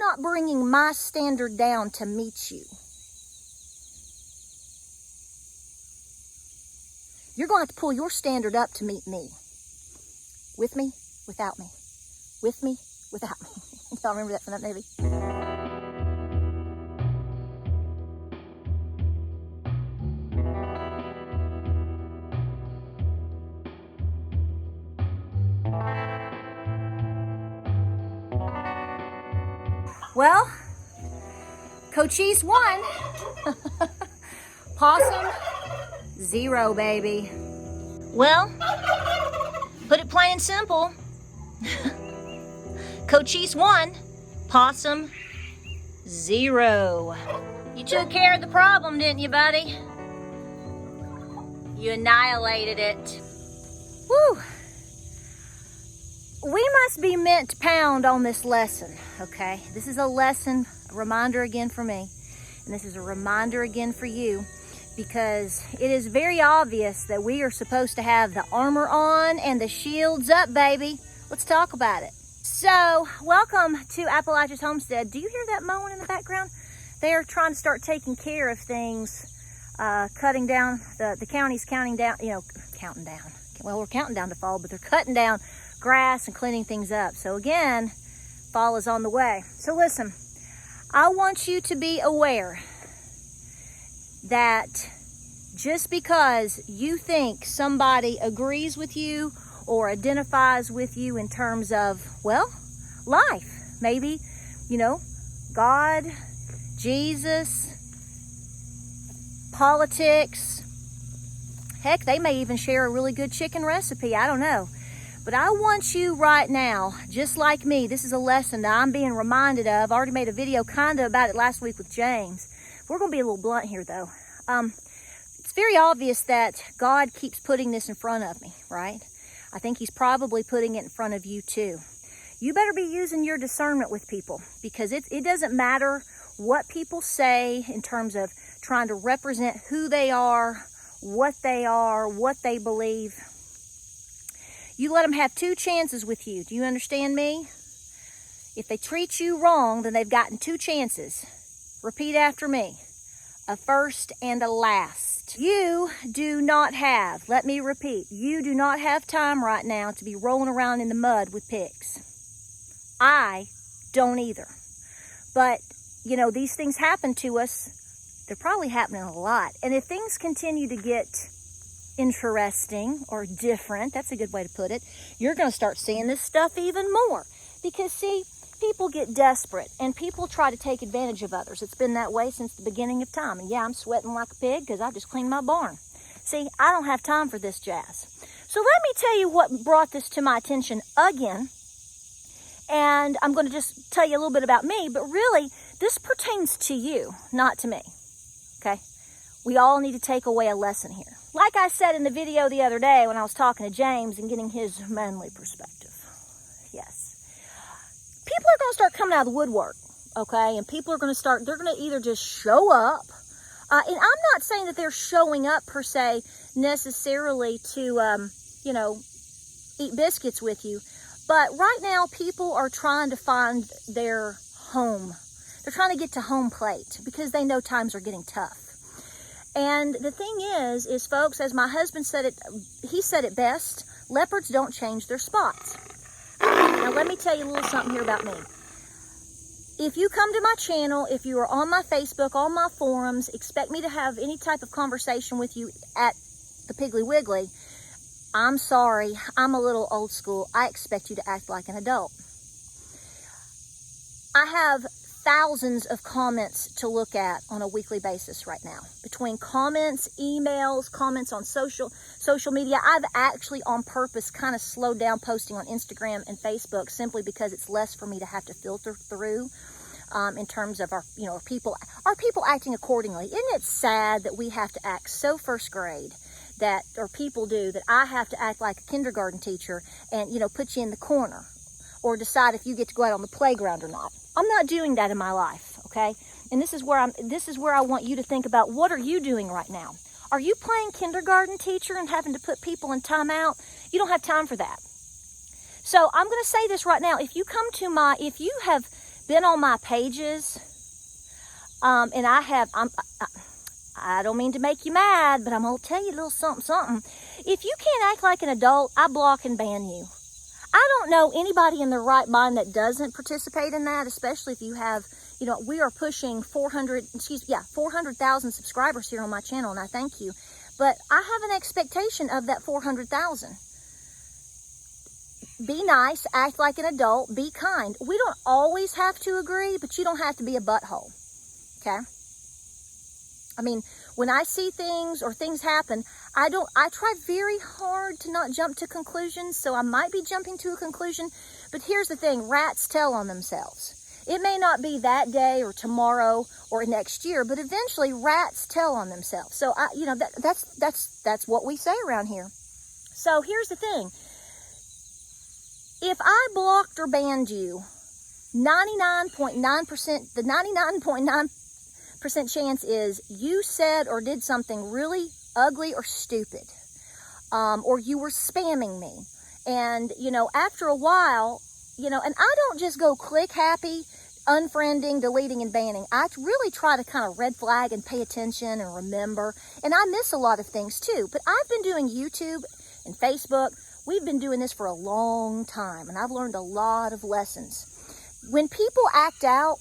not bringing my standard down to meet you, you're going to have to pull your standard up to meet me. With me, without me. With me, without me. Y'all remember that from that movie? Well, Cochise won. Possum 0, baby. Well, put it plain and simple. Cochise won. Possum 0. You took care of the problem, didn't you, buddy? You annihilated it. Woo! We must be meant to pound on this lesson, okay? This is a lesson, a reminder again for me, and this is a reminder again for you, because it is very obvious that we are supposed to have the armor on and the shields up, baby. Let's talk about it. So, welcome to Appalachia's Homestead. Do you hear that mowing in the background? They are trying to start taking care of things, cutting down, the county's counting down, counting down. Well, we're counting down to fall, but they're cutting down grass and cleaning things up. So again, fall is on the way. So listen, I want you to be aware that just because you think somebody agrees with you or identifies with you in terms of, well, life, maybe, God, Jesus, politics, heck, they may even share a really good chicken recipe, I don't know. But I want you right now, just like me, this is a lesson that I'm being reminded of. I already made a video kind of about it last week with James. We're going to be a little blunt here, though. It's very obvious that God keeps putting this in front of me, right? I think he's probably putting it in front of you, too. You better be using your discernment with people, because it doesn't matter what people say in terms of trying to represent who they are, what they believe. You let them have 2 chances with you. Do you understand me? If they treat you wrong, then they've gotten 2 chances. Repeat after me. A first and a last. You do not have, let me repeat, you do not have time right now to be rolling around in the mud with pigs. I don't either. But, these things happen to us. They're probably happening a lot. And if things continue to get interesting or different, that's a good way to put it, you're going to start seeing this stuff even more. Because see, people get desperate and people try to take advantage of others. It's been that way since the beginning of time. And yeah, I'm sweating like a pig because I just cleaned my barn. See, I don't have time for this jazz. So let me tell you what brought this to my attention again. And I'm going to just tell you a little bit about me, but really this pertains to you, not to me. Okay? We all need to take away a lesson here. Like I said in the video the other day when I was talking to James and getting his manly perspective. Yes. People are going to start coming out of the woodwork, okay? And people are going to they're going to either just show up. And I'm not saying that they're showing up per se necessarily to, eat biscuits with you. But right now people are trying to find their home. They're trying to get to home plate because they know times are getting tough. And the thing is folks, as my husband said it, he said it best, leopards don't change their spots. Now let me tell you a little something here about me. If you come to my channel, if you are on my Facebook, on my forums, expect me to have any type of conversation with you at the Piggly Wiggly, I'm sorry, I'm a little old school. I expect you to act like an adult. I have thousands of comments to look at on a weekly basis right now. Between comments, emails, comments on social media. I've actually on purpose kind of slowed down posting on Instagram and Facebook simply because it's less for me to have to filter through in terms of our people acting accordingly. Isn't it sad that we have to act so first grade or people do, that I have to act like a kindergarten teacher and, put you in the corner or decide if you get to go out on the playground or not. I'm not doing that in my life, okay? And this is where I want you to think about, what are you doing right now? Are you playing kindergarten teacher and having to put people in timeout? You don't have time for that. So I'm going to say this right now. If you have been on my pages, and I don't mean to make you mad, but I'm going to tell you a little something. If you can't act like an adult, I block and ban you. I don't know anybody in their right mind that doesn't participate in that, especially if you have, you know, we are pushing 400,000 subscribers here on my channel, and I thank you. But I have an expectation of that 400,000. Be nice, act like an adult, be kind. We don't always have to agree, but you don't have to be a butthole, okay? I mean, when I see things or things happen, I try very hard to not jump to conclusions, so I might be jumping to a conclusion, but here's the thing, rats tell on themselves. It may not be that day or tomorrow or next year, but eventually rats tell on themselves. So, that's what we say around here. So here's the thing. If I blocked or banned you, 99.9%, the 99.9% chance is you said or did something really ugly or stupid, or you were spamming me. And, you know, after a while, you know, and I don't just go click happy, unfriending, deleting, and banning. I really try to kind of red flag and pay attention and remember. And I miss a lot of things too. But I've been doing YouTube and Facebook. We've been doing this for a long time, and I've learned a lot of lessons. When people act out,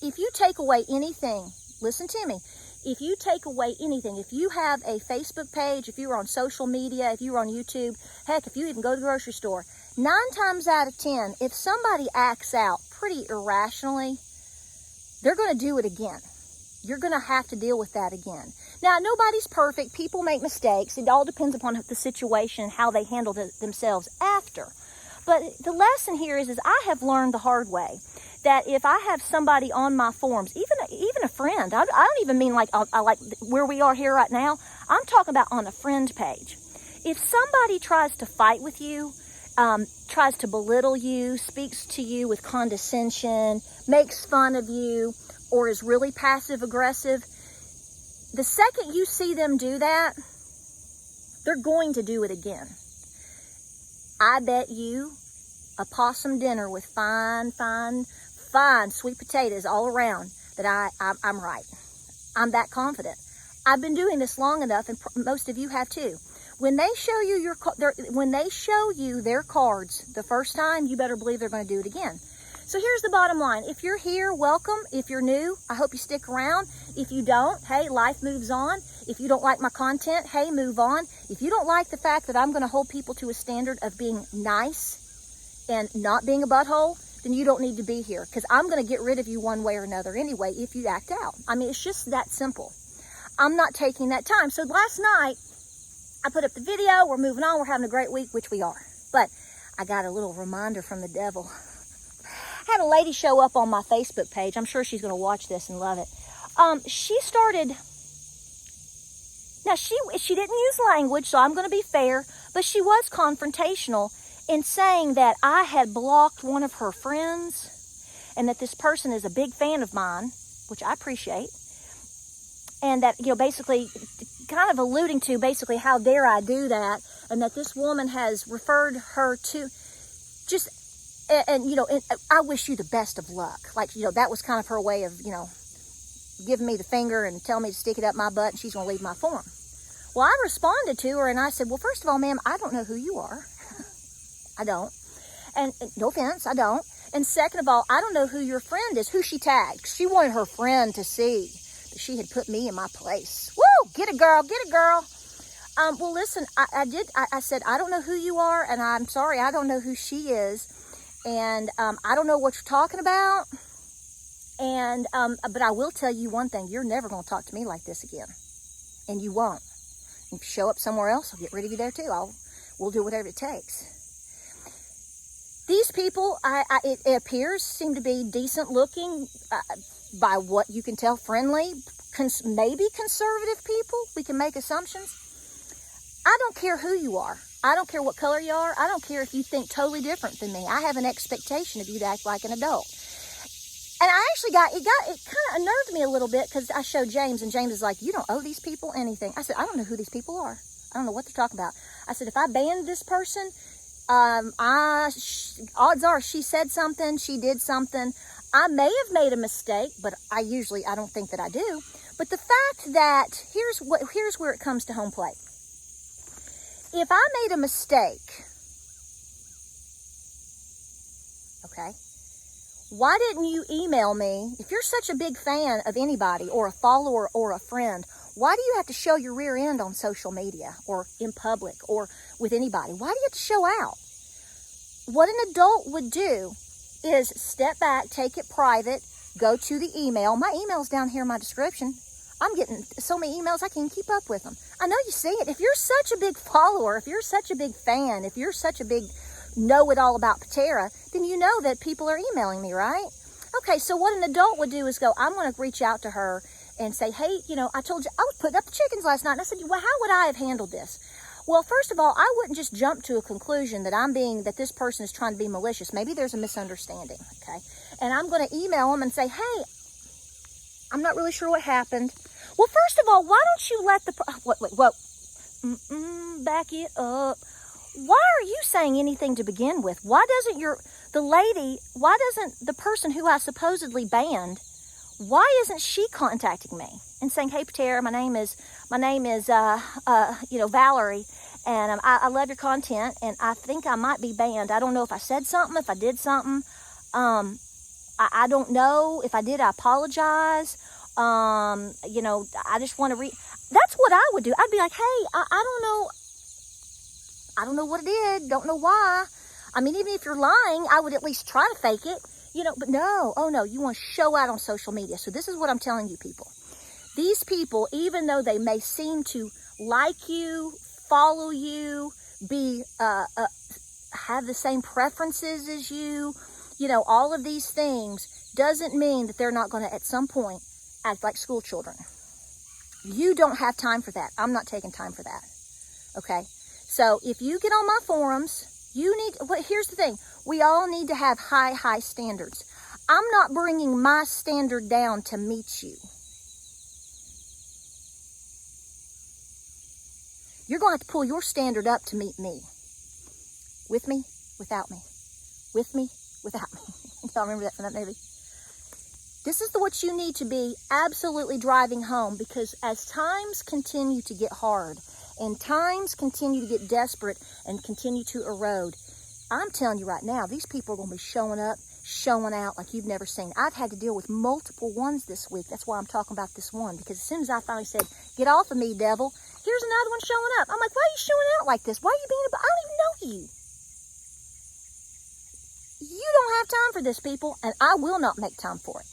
if you take away anything, listen to me, if you take away anything, if you have a Facebook page, if you're on social media, if you're on YouTube, heck, if you even go to the grocery store, 9 times out of 10, if somebody acts out pretty irrationally, they're going to do it again. You're going to have to deal with that again. Now, nobody's perfect. People make mistakes. It all depends upon the situation and how they handle themselves after. But the lesson here is I have learned the hard way that if I have somebody on my forums, even a friend, I don't even mean like I like where we are here right now. I'm talking about on a friend page. If somebody tries to fight with you, tries to belittle you, speaks to you with condescension, makes fun of you, or is really passive aggressive, the second you see them do that, they're going to do it again. I bet you a possum dinner with fine sweet potatoes all around that I'm right. I'm that confident. I've been doing this long enough, and most of you have too. When they show you their cards the first time, you better believe they're going to do it again. So here's the bottom line. If you're here, welcome. If you're new, I hope you stick around. If you don't, hey, life moves on. If you don't like my content, hey, move on. If you don't like the fact that I'm going to hold people to a standard of being nice and not being a butthole, then you don't need to be here, because I'm going to get rid of you one way or another anyway if you act out. I mean, it's just that simple. I'm not taking that time. So last night, I put up the video. We're moving on. We're having a great week, which we are. But I got a little reminder from the devil. I had a lady show up on my Facebook page. I'm sure she's going to watch this and love it. She started, now she didn't use language, so I'm going to be fair, but she was confrontational in saying that I had blocked one of her friends and that this person is a big fan of mine, which I appreciate. And that, you know, basically kind of alluding to basically how dare I do that, and that this woman has referred her to just, and you know, and I wish you the best of luck. Like, you know, that was kind of her way of, you know, giving me the finger and telling me to stick it up my butt and she's going to leave my forum. Well, I responded to her and I said, well, first of all, ma'am, I don't know who you are. I don't. And no offense, I don't. And second of all, I don't know who your friend is, who she tagged. She wanted her friend to see that she had put me in my place. Woo! Get it, girl. Get it, girl. Well, listen, I said, I don't know who you are, and I'm sorry, I don't know who she is. And I don't know what you're talking about. And but I will tell you one thing. You're never going to talk to me like this again. And you won't. If you show up somewhere else, I'll get rid of you there too. We'll do whatever it takes. These people, it appears, seem to be decent looking, by what you can tell, friendly, maybe conservative people. We can make assumptions. I don't care who you are. I don't care what color you are. I don't care if you think totally different than me. I have an expectation of you to act like an adult. And I actually it kind of unnerved me a little bit, because I showed James, and James is like, you don't owe these people anything. I said, I don't know who these people are. I don't know what they're talking about. I said, if I banned this person, Odds are she said something, she did something. I may have made a mistake, but I don't think that I do. But the fact that, here's where it comes to home plate. If I made a mistake, okay, why didn't you email me? If you're such a big fan of anybody or a follower or a friend, why do you have to show your rear end on social media or in public or with anybody? Why do you have to show out? What an adult would do is step back, take it private, go to the email. My email's down here in my description. I'm getting so many emails, I can't keep up with them. I know you see it. If you're such a big follower, if you're such a big fan, if you're such a big know-it-all about Patera, then you know that people are emailing me, right? Okay, so what an adult would do is go, I'm going to reach out to her and say, hey, I told you, I was putting up the chickens last night. And I said, well, how would I have handled this? Well, first of all, I wouldn't just jump to a conclusion that this person is trying to be malicious. Maybe there's a misunderstanding, okay? And I'm going to email them and say, hey, I'm not really sure what happened. Well, first of all, why don't you let back it up. Why are you saying anything to begin with? Why doesn't the person who I supposedly banned, why isn't she contacting me and saying, hey, Patera, my name is Valerie, and I love your content, and I think I might be banned. I don't know if I said something, if I did something. I don't know. If I did, I apologize. I just want to that's what I would do. I'd be like, hey, I don't know. I don't know what it is. Don't know why. I mean, even if you're lying, I would at least try to fake it, but no. Oh no, you want to show out on social media. So this is what I'm telling you people. These people, even though they may seem to like you, follow you, have the same preferences as you, all of these things, doesn't mean that they're not going to at some point act like school children. You don't have time for that. I'm not taking time for that. Okay? So if you get on my forums, here's the thing. We all need to have high standards. I'm not bringing my standard down to meet you. You're going to have to pull your standard up to meet me. With me, without me. With me, without me. Y'all remember that from that movie? This is what you need to be absolutely driving home, because as times continue to get hard and times continue to get desperate and continue to erode, I'm telling you right now, these people are going to be showing up, showing out like you've never seen. I've had to deal with multiple ones this week. That's why I'm talking about this one, because as soon as I finally said, get off of me, devil, here's another one showing up. I'm like, why are you showing out like this? Why are you being I don't even know you. You don't have time for this, people, and I will not make time for it.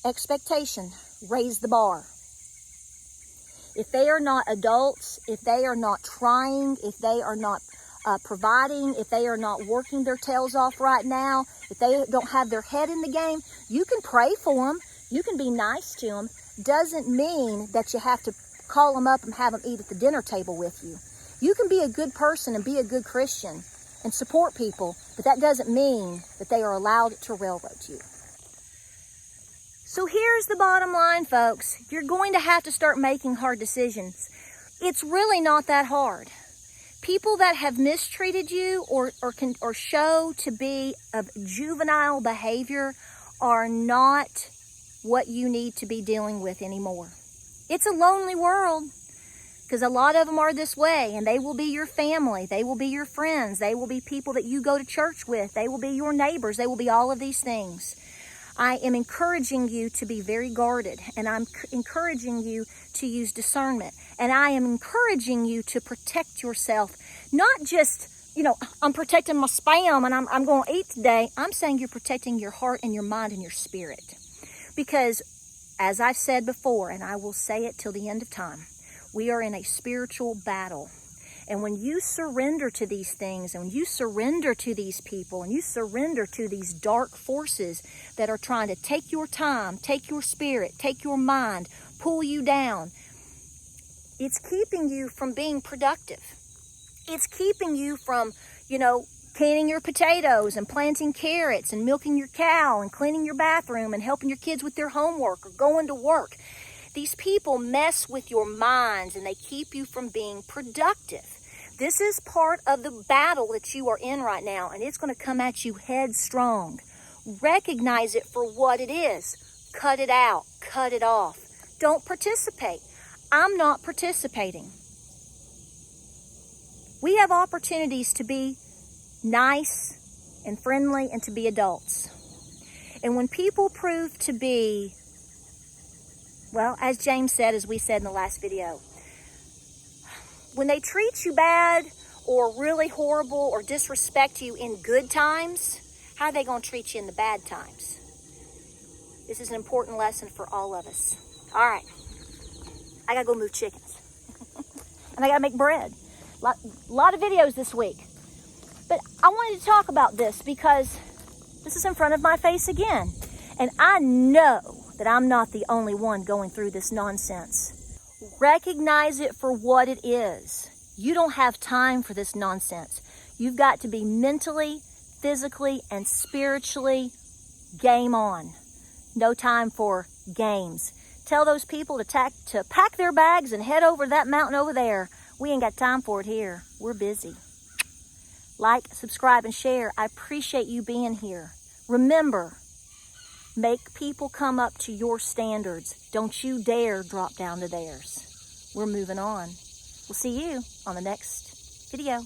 Expectation, raise the bar. If they are not adults, if they are not trying, if they are not providing, if they are not working their tails off right now, if they don't have their head in the game, you can pray for them, you can be nice to them. Doesn't mean that you have to call them up and have them eat at the dinner table with you. You can be a good person and be a good Christian and support people, but that doesn't mean that they are allowed to railroad you. So here's the bottom line, folks. You're going to have to start making hard decisions. It's really not that hard. People that have mistreated you or show to be of juvenile behavior are not what you need to be dealing with anymore. It's a lonely world, because a lot of them are this way, and they will be your family. They will be your friends. They will be people that you go to church with. They will be your neighbors. They will be all of these things. I am encouraging you to be very guarded, and I'm encouraging you to use discernment, and I am encouraging you to protect yourself. Not just, I'm protecting my spam and I'm going to eat today. I'm saying you're protecting your heart and your mind and your spirit. Because, as I've said before, and I will say it till the end of time, we are in a spiritual battle. And when you surrender to these things, and when you surrender to these people, and you surrender to these dark forces that are trying to take your time, take your spirit, take your mind, pull you down, it's keeping you from being productive. It's keeping you from, canning your potatoes and planting carrots and milking your cow and cleaning your bathroom and helping your kids with their homework or going to work. These people mess with your minds, and they keep you from being productive. This is part of the battle that you are in right now, and it's going to come at you headstrong. Recognize it for what it is. Cut it out. Cut it off. Don't participate. I'm not participating. We have opportunities to be nice and friendly and to be adults. And when people prove to be, well, as James said, as we said in the last video, when they treat you bad or really horrible or disrespect you in good times, how are they going to treat you in the bad times? This is an important lesson for all of us. All right. I got to go move chickens. And I got to make bread. A lot of videos this week. But I wanted to talk about this because this is in front of my face again. And I know that I'm not the only one going through this nonsense. Recognize it for what it is. You don't have time for this nonsense. You've got to be mentally, physically, and spiritually game on. No time for games. Tell those people to pack their bags and head over to that mountain over there. We ain't got time for it here. We're busy. Like, subscribe, and share. I appreciate you being here. Remember, make people come up to your standards. Don't you dare drop down to theirs. We're moving on. We'll see you on the next video.